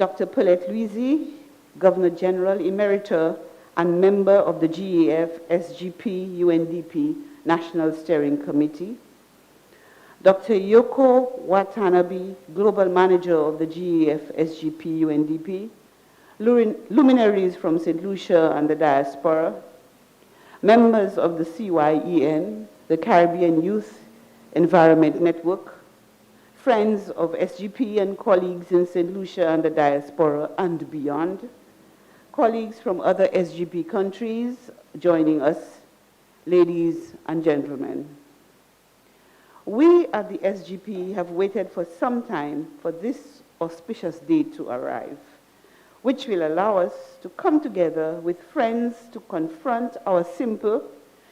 Dr. Paulette Louisy, Governor General Emerita and member of the GEF SGP UNDP National Steering Committee. Dr. Yoko Watanabe, Global Manager of the GEF SGP UNDP. Luminaries from St. Lucia and the diaspora. Members of the CYEN, the Caribbean Youth Environment Network, friends of SGP and colleagues in St. Lucia and the diaspora and beyond, colleagues from other SGP countries joining us, ladies and gentlemen. We at the SGP have waited for some time for this auspicious day to arrive, which will allow us to come together with friends to confront our simple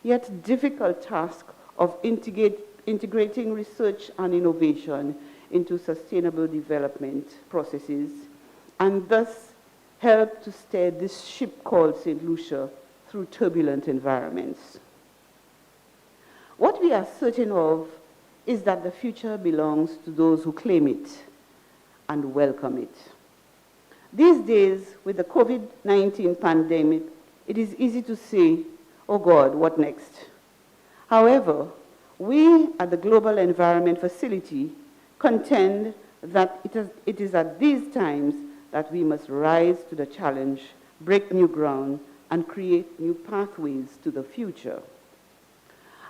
yet difficult task of integrating research and innovation into sustainable development processes, and thus help to steer this ship called St. Lucia through turbulent environments. What we are certain of is that the future belongs to those who claim it and welcome it. These days, with the COVID-19 pandemic, it is easy to say, oh God, what next? However, we at the Global Environment Facility contend that it is at these times that we must rise to the challenge, break new ground, and create new pathways to the future.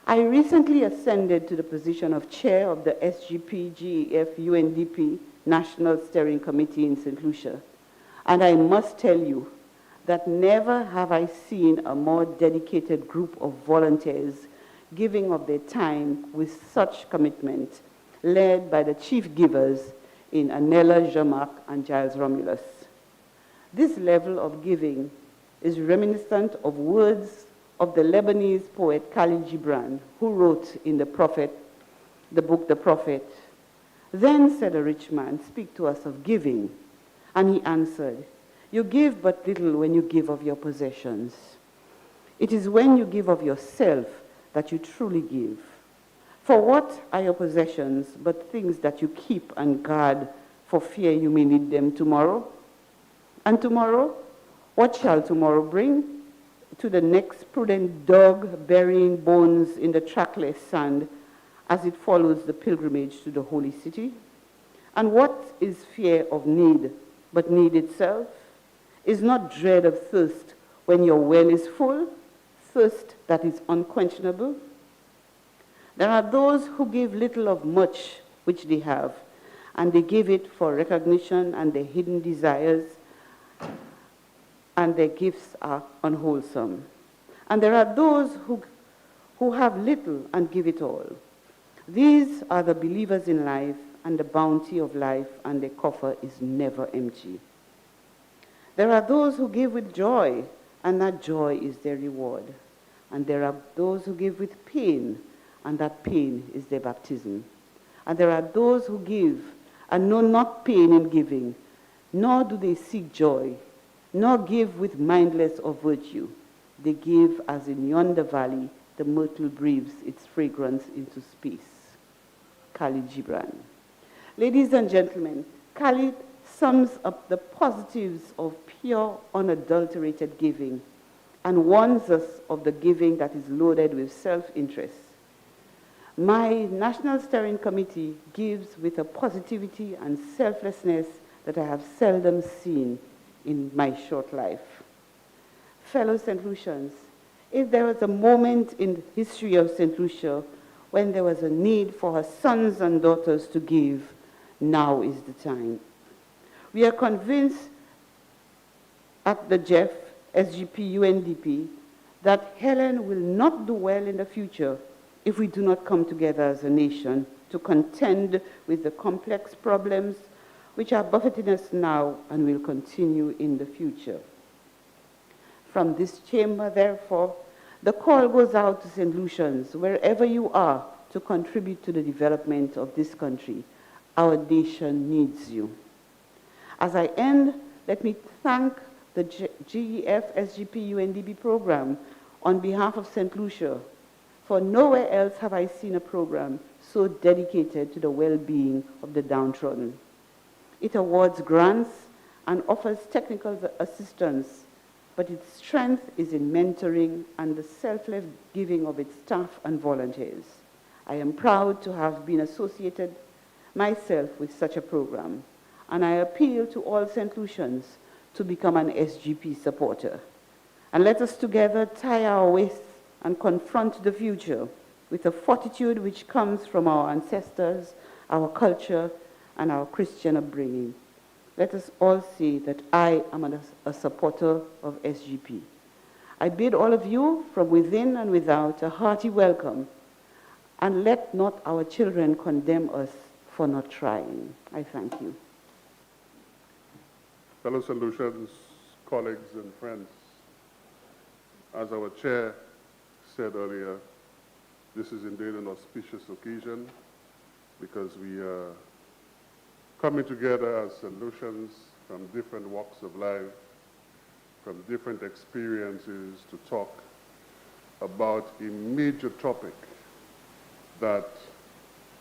I recently ascended to the position of chair of the SGP-GEF UNDP National Steering Committee in St. Lucia, and I must tell you that never have I seen a more dedicated group of volunteers giving of their time with such commitment, led by the chief givers in Anela Jean-Marc and Giles Romulus. This level of giving is reminiscent of words of the Lebanese poet Khalil Gibran, who wrote in the book The Prophet, "Then said a rich man, speak to us of giving. And he answered, you give but little when you give of your possessions. It is when you give of yourself that you truly give. For what are your possessions but things that you keep and guard for fear you may need them tomorrow? And tomorrow, what shall tomorrow bring? To the next prudent dog burying bones in the trackless sand as it follows the pilgrimage to the holy city? And what is fear of need but need itself? Is not dread of thirst when your well is full, thirst that is unquenchable? There are those who give little of much which they have, and they give it for recognition and their hidden desires, and their gifts are unwholesome. And there are those who have little and give it all. These are the believers in life and the bounty of life, and their coffer is never empty. There are those who give with joy, and that joy is their reward. And there are those who give with pain, and that pain is their baptism. And there are those who give and know not pain in giving, nor do they seek joy, nor give with mindless of virtue. They give as in yonder valley the myrtle breathes its fragrance into space. Khalil Gibran. Ladies and gentlemen, Khalil sums up the positives of pure, unadulterated giving and warns us of the giving that is loaded with self-interest. My National Steering Committee gives with a positivity and selflessness that I have seldom seen in my short life. Fellow St. Lucians, if there was a moment in the history of St. Lucia when there was a need for her sons and daughters to give, now is the time. We are convinced at the GEF, SGP, UNDP, that Helen will not do well in the future if we do not come together as a nation to contend with the complex problems which are buffeting us now and will continue in the future. From this chamber, therefore, the call goes out to St. Lucians, wherever you are, to contribute to the development of this country. Our nation needs you. As I end, let me thank the GEF SGP UNDP program on behalf of St. Lucia, for nowhere else have I seen a program so dedicated to the well-being of the downtrodden. It awards grants and offers technical assistance, but its strength is in mentoring and the selfless giving of its staff and volunteers. I am proud to have been associated myself with such a program, and I appeal to all St. Lucians to become an SGP supporter. And let us together tie our waists and confront the future with a fortitude which comes from our ancestors, our culture, and our Christian upbringing. Let us all say that I am a supporter of SGP. I bid all of you from within and without a hearty welcome, and let not our children condemn us for not trying. I thank you. Fellow St. Lucians, colleagues and friends, as our chair said earlier, this is indeed an auspicious occasion because we are coming together as St. Lucians from different walks of life, from different experiences to talk about a major topic that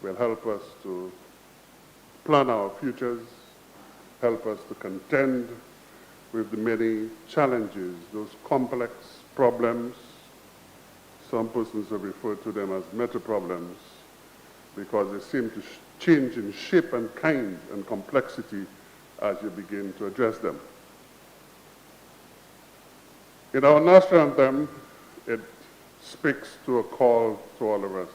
will help us to plan our futures, help us to contend with the many challenges, those complex problems. Some persons have referred to them as meta problems because they seem to change in shape and kind and complexity as you begin to address them. In our national anthem, it speaks to a call to all of us,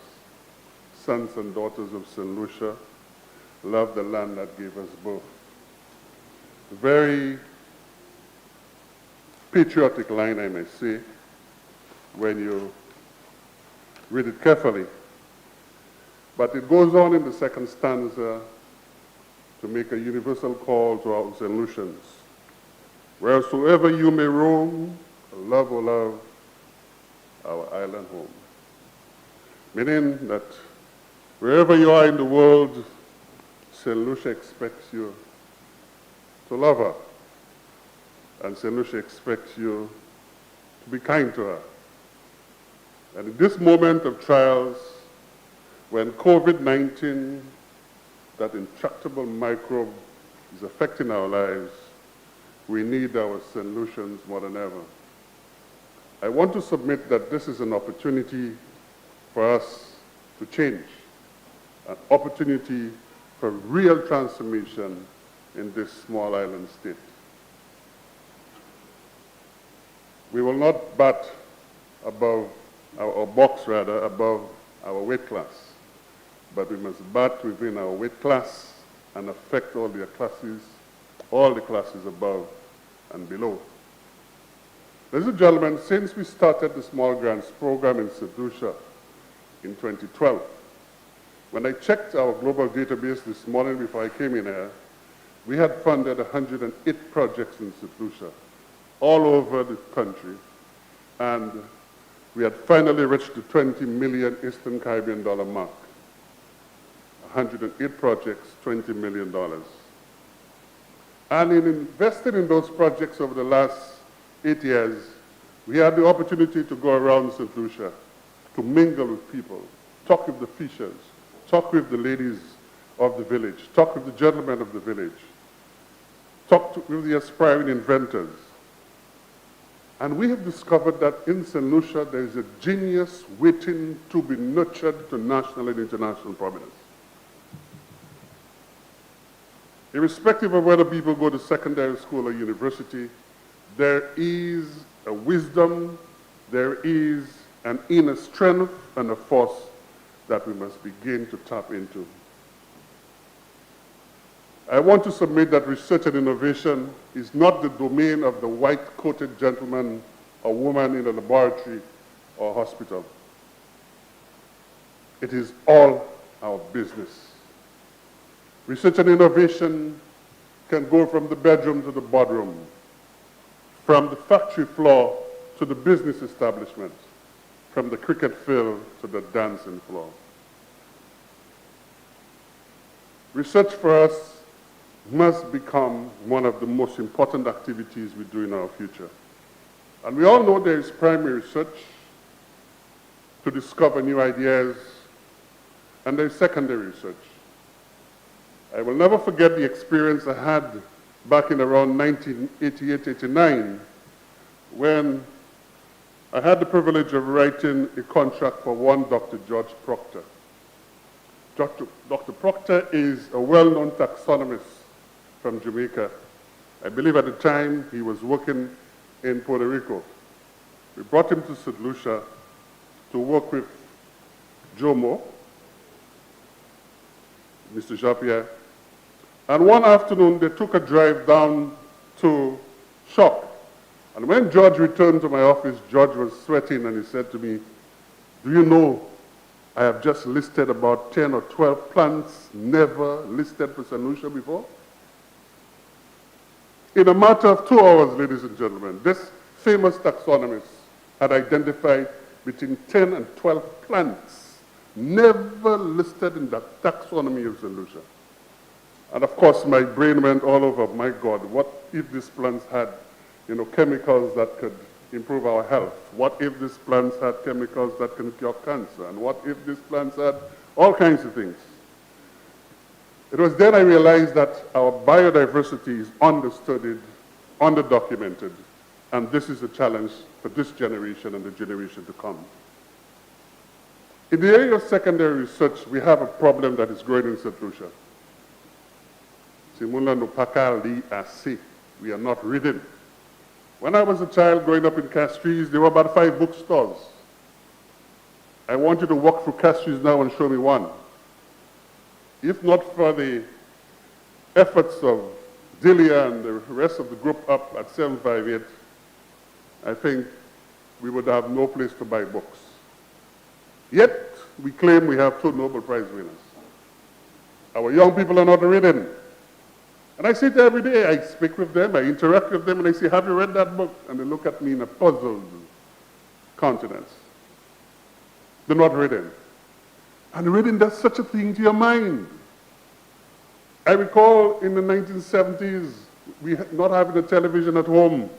sons and daughters of St. Lucia, love the land that gave us birth. A very patriotic line, I may say, when you read it carefully. But it goes on in the second stanza to make a universal call to our St. Lucians. Wheresoever you may roam, love, O love, our island home. Meaning that wherever you are in the world, St. Lucia expects you to love her. And St. Lucia expects you to be kind to her. And in this moment of trials, when COVID-19, that intractable microbe, is affecting our lives, we need our St. Lucians more than ever. I want to submit that this is an opportunity for us to change, an opportunity for real transformation in this small island state. We will not bat above, or box rather, above our weight class, but we must bat within our weight class and affect all the classes above and below. Ladies and gentlemen, since we started the Small Grants Program in St. Lucia in 2012, when I checked our global database this morning before I came in here, we had funded 108 projects in St. Lucia, all over the country, and we had finally reached the 20 million Eastern Caribbean dollar mark. 108 projects, $20 million. And in investing in those projects over the last 8 years, we had the opportunity to go around St. Lucia, to mingle with people, talk with the fishers, talk with the ladies of the village, talk with the gentlemen of the village, talk with the aspiring inventors. And we have discovered that in St. Lucia there is a genius waiting to be nurtured to national and international prominence. Irrespective of whether people go to secondary school or university, there is a wisdom, there is an inner strength and a force that we must begin to tap into. I want to submit that research and innovation is not the domain of the white-coated gentleman or woman in a laboratory or hospital. It is all our business. Research and innovation can go from the bedroom to the boardroom, from the factory floor to the business establishment, from the cricket field to the dancing floor. Research for us must become one of the most important activities we do in our future. And we all know there is primary research to discover new ideas, and there is secondary research. I will never forget the experience I had back in around 1988-89, when I had the privilege of writing a contract for one Dr. George Proctor. Dr. Proctor is a well-known taxonomist from Jamaica. I believe at the time he was working in Puerto Rico. We brought him to St. Lucia to work with Jomo, Mr. Jean-Pierre. And one afternoon, they took a drive down to Shock. And when George returned to my office, George was sweating, and he said to me, "Do you know, I have just listed about 10 or 12 plants never listed for St. Lucia before?" In a matter of 2 hours, ladies and gentlemen, this famous taxonomist had identified between 10 and 12 plants never listed in the taxonomy of St. Lucia. And of course, my brain went all over, my God, what if these plants had, chemicals that could improve our health? What if these plants had chemicals that can cure cancer? And what if these plants had all kinds of things? It was then I realized that our biodiversity is understudied, underdocumented, and this is a challenge for this generation and the generation to come. In the area of secondary research, we have a problem that is growing in St. Lucia. We are not reading. When I was a child growing up in Castries, there were about 5 bookstores. I want you to walk through Castries now and show me one. If not for the efforts of Delia and the rest of the group up at 758, I think we would have no place to buy books. Yet, we claim we have 2 Nobel Prize winners. Our young people are not reading. And I sit every day, I speak with them, I interact with them, and I say, "Have you read that book?" And they look at me in a puzzled countenance. They're not reading. And reading does such a thing to your mind. I recall in the 1970s, we not having a television at home,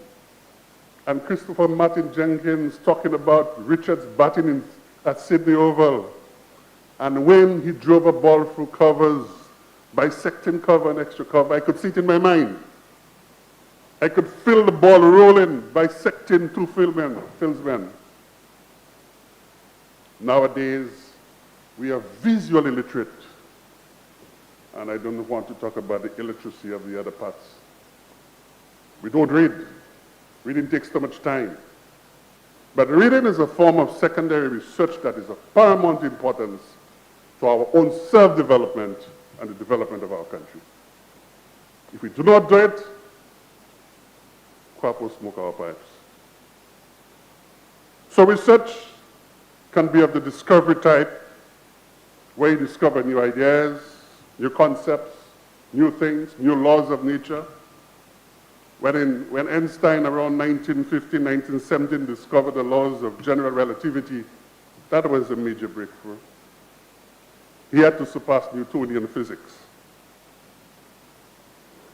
and Christopher Martin Jenkins talking about Richard's batting at Sydney Oval, and when he drove a ball through covers, bisecting cover and extra cover, I could see it in my mind. I could feel the ball rolling, bisecting 2 fieldsmen. Nowadays, we are visually literate, and I don't want to talk about the illiteracy of the other parts. We don't read. Reading takes too much time. But reading is a form of secondary research that is of paramount importance to our own self-development and the development of our country. If we do not do it, crop will smoke our pipes. So research can be of the discovery type, where you discover new ideas, new concepts, new things, new laws of nature. When Einstein around 1915, 1917 discovered the laws of general relativity, that was a major breakthrough. He had to surpass Newtonian physics.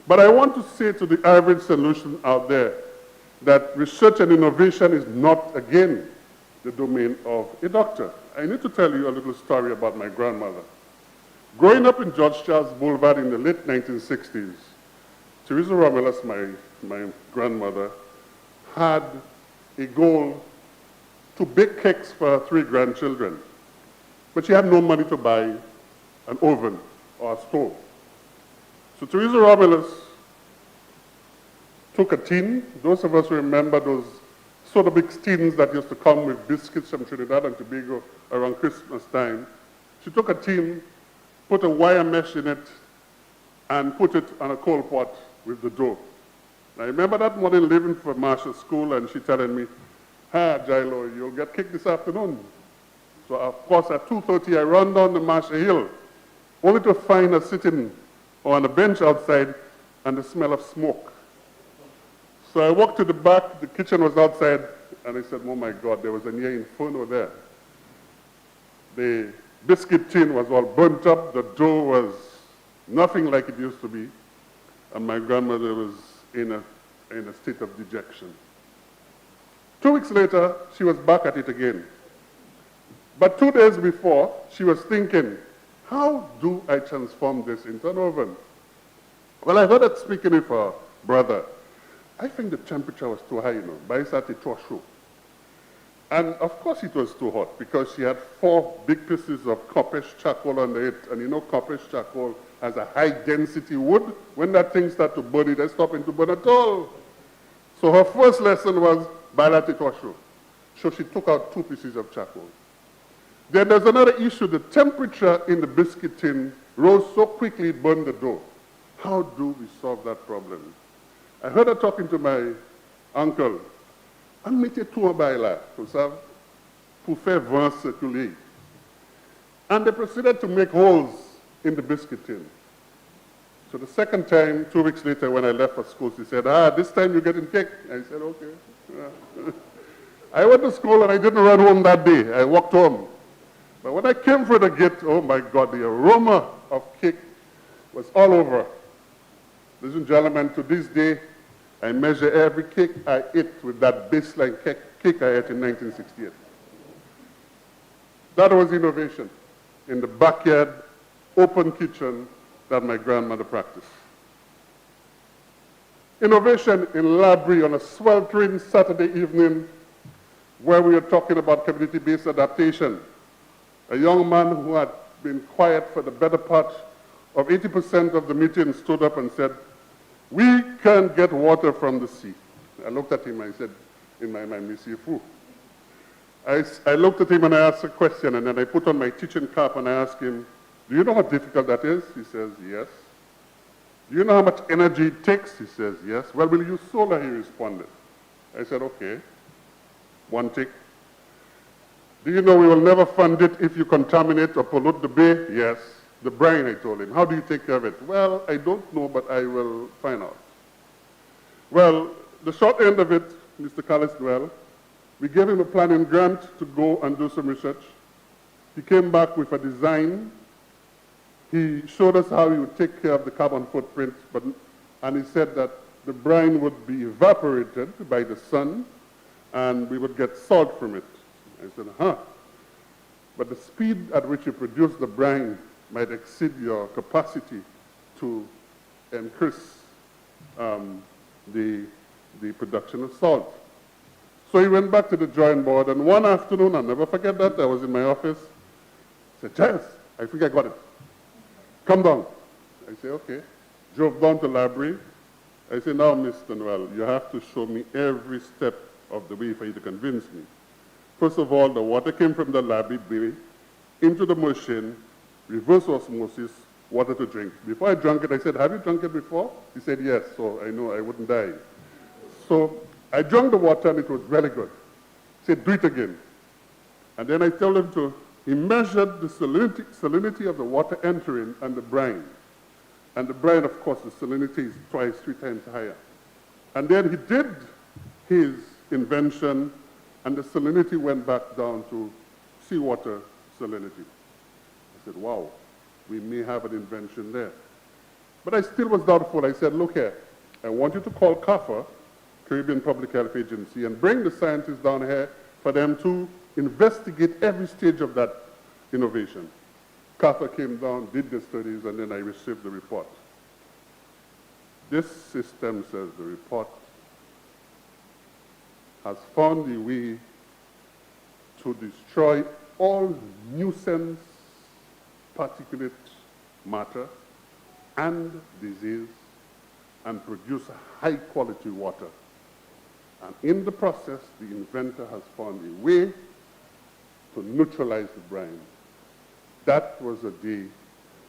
But I want to say to the average solution out there that research and innovation is not, again, the domain of a doctor. I need to tell you a little story about my grandmother. Growing up in George Charles Boulevard in the late 1960s, Teresa Romulus, my grandmother, had a goal to bake cakes for her 3 grandchildren. But she had no money to buy an oven or a stove. So Teresa Romulus took a tin. Those of us who remember those sort of big tins that used to come with biscuits from Trinidad and Tobago around Christmas time. She took a tin, put a wire mesh in it, and put it on a coal pot with the dough. I remember that morning leaving for Marshall School, and she telling me, Giles, you'll get kicked this afternoon. So of course at 2:30 I run down the Marshall Hill, only to find her sitting on a bench outside and the smell of smoke. So I walked to the back, the kitchen was outside, and I said, oh my God, there was a near inferno there. The biscuit tin was all burnt up, the dough was nothing like it used to be, and my grandmother was in a state of dejection. 2 weeks later, she was back at it again. But 2 days before, she was thinking, how do I transform this into an oven? Well, I heard her speaking it for brother, I think the temperature was too high, but I started to show. And of course it was too hot because she had 4 big pieces of coppice charcoal under it. And coppice charcoal has a high density wood. When that thing starts to burn, it doesn't stop into burn at all. So her first lesson was bilateral. So she took out 2 pieces of charcoal. Then there's another issue. The temperature in the biscuit tin rose so quickly it burned the dough. How do we solve that problem? I heard her talking to my uncle. On mettait tout en bas là, comme ça, pour faire vent circuler. And they proceeded to make holes in the biscuit tin. So the second time, 2 weeks later, when I left for school, she said, this time you're getting cake. I said, okay. Yeah. I went to school and I didn't run home that day. I walked home. But when I came through the gate, oh my God, the aroma of cake was all over. Ladies and gentlemen, to this day, I measure every cake I ate with that baseline cake I ate in 1968. That was innovation in the backyard, open kitchen that my grandmother practiced. Innovation in library on a sweltering Saturday evening where we were talking about community-based adaptation. A young man who had been quiet for the better part of 80% of the meeting stood up and said, "We can't get water from the sea." I looked at him and I said, in my mind, "Monsieur Fou." I looked at him and I asked a question, and then I put on my teaching cap and I asked him, "Do you know how difficult that is?" He says, "Yes." "Do you know how much energy it takes?" He says, "Yes." "Well, we'll use solar," he responded. I said, "Okay." 1 tick. "Do you know we will never fund it if you contaminate or pollute the bay?" "Yes." "The brine," I told him. "How do you take care of it?" "Well, I don't know, but I will find out." Well, the short end of it, Mr. Giles, we gave him a planning grant to go and do some research. He came back with a design. He showed us how he would take care of the carbon footprint, and he said that the brine would be evaporated by the sun, and we would get salt from it. I said, but the speed at which you produce the brine might exceed your capacity to increase the production of salt. So he went back to the drawing board, and one afternoon, I'll never forget that, I was in my office. I said, "Giles, I think I got it. Come down." I said, "Okay." Drove down to the library. I said, "Now, Mr. Noel, you have to show me every step of the way for you to convince me. First of all, the water came from the library into the machine, reverse osmosis, water to drink. Before I drank it, I said, "Have you drunk it before?" He said, "Yes," so I know I wouldn't die. So I drank the water and it was really good. He said, "Do it again." And then I told him he measured the salinity of the water entering and the brine. And the brine, of course, the salinity is 2, 3 times higher. And then he did his invention, and the salinity went back down to seawater salinity. I said, "Wow, we may have an invention there." But I still was doubtful. I said, "Look here, I want you to call CAFA, Caribbean Public Health Agency, and bring the scientists down here for them to investigate every stage of that innovation." CAFA came down, did the studies, and then I received the report. "This system," says the report, "has found a way to destroy all nuisance particulate matter and disease and produce high-quality water. And in the process, the inventor has found a way to neutralize the brine." That was a day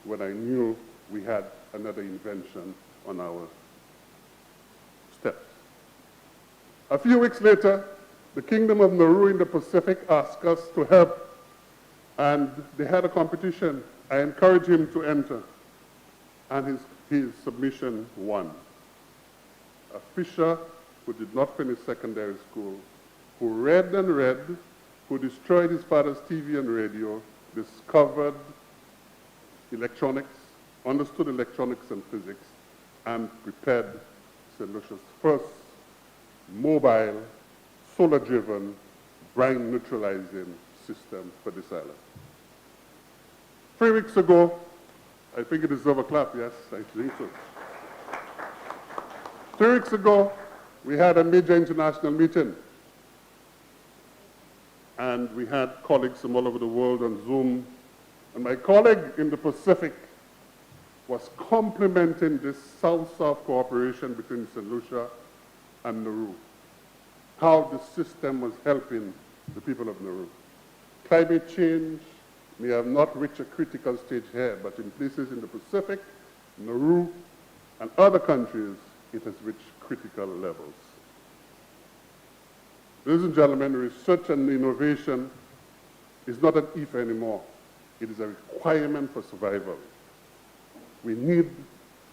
when I knew we had another invention on our steps. A few weeks later, the Kingdom of Nauru in the Pacific asked us to help, and they had a competition. I encouraged him to enter, and his submission won. A fisher who did not finish secondary school, who read and read, who destroyed his father's TV and radio, discovered electronics, understood electronics and physics, and prepared St. Lucia's first mobile, solar-driven, brine-neutralizing system for this island. 3 weeks ago, I think it deserves a clap, yes, I think so. 2 weeks ago, we had a major international meeting, and we had colleagues from all over the world on Zoom, and my colleague in the Pacific was complimenting this South-South cooperation between St. Lucia and Nauru, how the system was helping the people of Nauru. Climate change may have not reached a critical stage here, but in places in the Pacific, Nauru, and other countries, it has reached critical levels. Ladies and gentlemen, research and innovation is not an if anymore. It is a requirement for survival. We need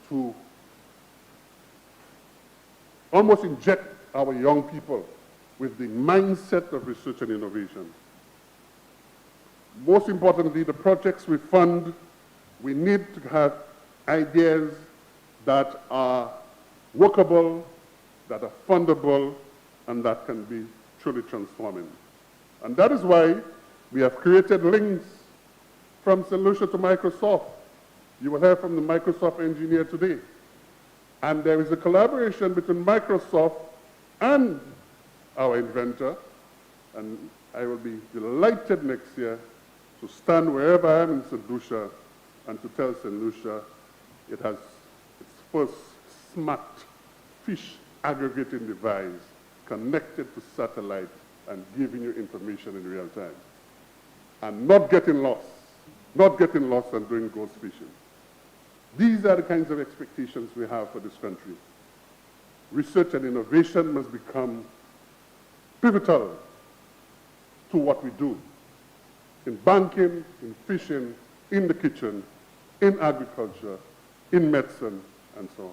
to almost inject our young people with the mindset of research and innovation. Most importantly, the projects we fund, we need to have ideas that are workable, that are fundable, and that can be truly transforming. And that is why we have created links from St. Lucia to Microsoft. You will hear from the Microsoft engineer today. And there is a collaboration between Microsoft and our inventor, and I will be delighted next year to stand wherever I am in St. Lucia and to tell St. Lucia it has its first smart fish aggregating device connected to satellite and giving you information in real time. And not getting lost and doing ghost fishing. These are the kinds of expectations we have for this country. Research and innovation must become pivotal to what we do. In banking, in fishing, in the kitchen, in agriculture, in medicine, and so on.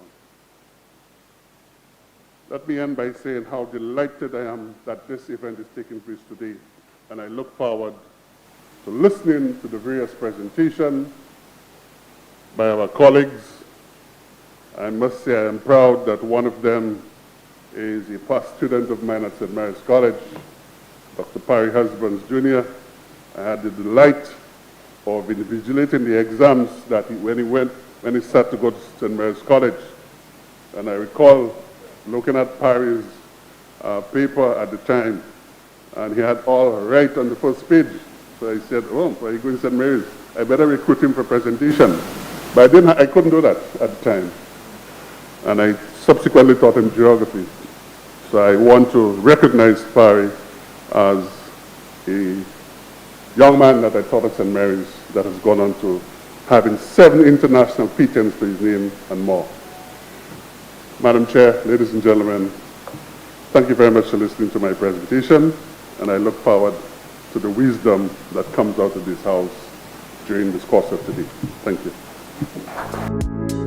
Let me end by saying how delighted I am that this event is taking place today, and I look forward to listening to the various presentations by our colleagues. I must say I am proud that one of them is a past student of mine at St. Mary's College, Dr. Parry Husbands, Jr. I had the delight of invigilating the exams that when he sat to go to St. Mary's College. And I recall looking at Parry's paper at the time, and he had all right on the first page. So I said, oh, why are you going to St. Mary's? I better recruit him for presentation. But I couldn't do that at the time. And I subsequently taught him geography. So I want to recognize Parry as a young man that I taught at St. Mary's that has gone on to having 7 international patents to his name and more. Madam Chair, ladies and gentlemen, thank you very much for listening to my presentation, and I look forward to the wisdom that comes out of this House during this course of today. Thank you.